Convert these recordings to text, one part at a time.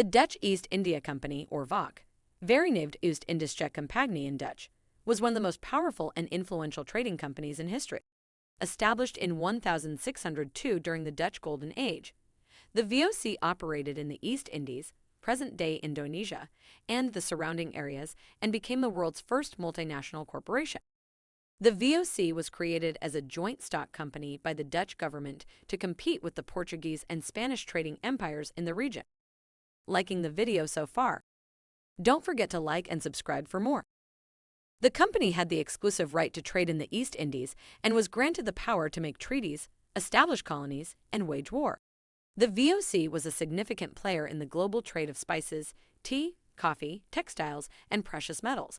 The Dutch East India Company, or VOC, very named Oost-Indische Compagnie in Dutch, was one of the most powerful and influential trading companies in history. Established in 1602 during the Dutch Golden Age, the VOC operated in the East Indies, present-day Indonesia, and the surrounding areas, and became the world's first multinational corporation. The VOC was created as a joint stock company by the Dutch government to compete with the Portuguese and Spanish trading empires in the region. Liking the video so far? Don't forget to like and subscribe for more. The company had the exclusive right to trade in the East Indies and was granted the power to make treaties, establish colonies, and wage war. The VOC was a significant player in the global trade of spices, tea, coffee, textiles, and precious metals.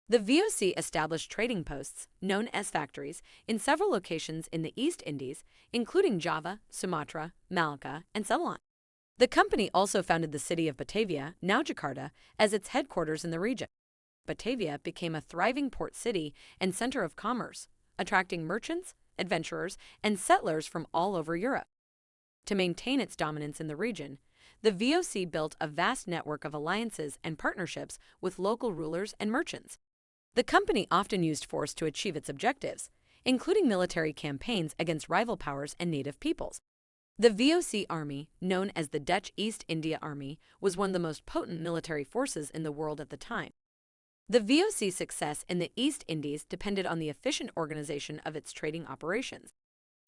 The VOC established trading posts, known as factories, in several locations in the East Indies, including Java, Sumatra, Malacca, and Ceylon. The company also founded the city of Batavia, now Jakarta, as its headquarters in the region. Batavia became a thriving port city and center of commerce, attracting merchants, adventurers, and settlers from all over Europe. To maintain its dominance in the region, the VOC built a vast network of alliances and partnerships with local rulers and merchants. The company often used force to achieve its objectives, including military campaigns against rival powers and native peoples. The VOC army, known as the Dutch East India Army, was one of the most potent military forces in the world at the time. The VOC's success in the East Indies depended on the efficient organization of its trading operations.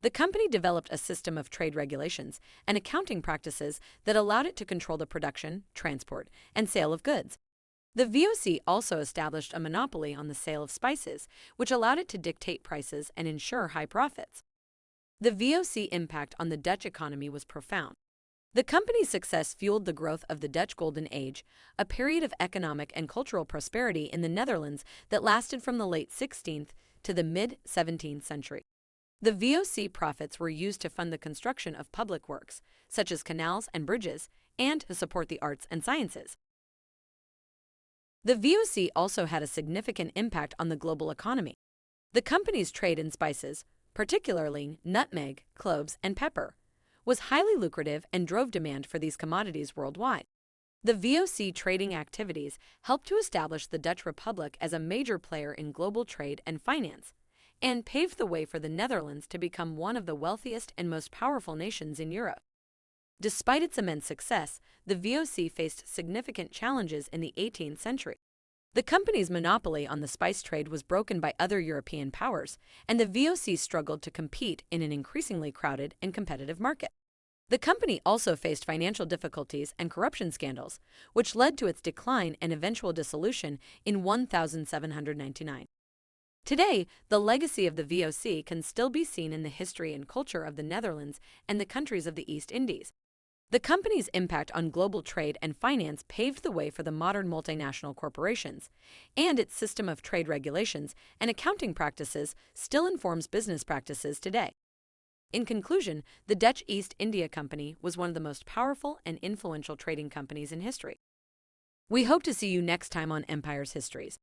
The company developed a system of trade regulations and accounting practices that allowed it to control the production, transport, and sale of goods. The VOC also established a monopoly on the sale of spices, which allowed it to dictate prices and ensure high profits. The VOC impact on the Dutch economy was profound. The company's success fueled the growth of the Dutch Golden Age, a period of economic and cultural prosperity in the Netherlands that lasted from the late 16th to the mid-17th century. The VOC profits were used to fund the construction of public works, such as canals and bridges, and to support the arts and sciences. The VOC also had a significant impact on the global economy. The company's trade in spices, particularly nutmeg, cloves, and pepper, was highly lucrative and drove demand for these commodities worldwide. The VOC trading activities helped to establish the Dutch Republic as a major player in global trade and finance, and paved the way for the Netherlands to become one of the wealthiest and most powerful nations in Europe. Despite its immense success, the VOC faced significant challenges in the 18th century. The company's monopoly on the spice trade was broken by other European powers, and the VOC struggled to compete in an increasingly crowded and competitive market. The company also faced financial difficulties and corruption scandals, which led to its decline and eventual dissolution in 1799. Today, the legacy of the VOC can still be seen in the history and culture of the Netherlands and the countries of the East Indies. The company's impact on global trade and finance paved the way for the modern multinational corporations, and its system of trade regulations and accounting practices still informs business practices today. In conclusion, the Dutch East India Company was one of the most powerful and influential trading companies in history. We hope to see you next time on Empires Histories.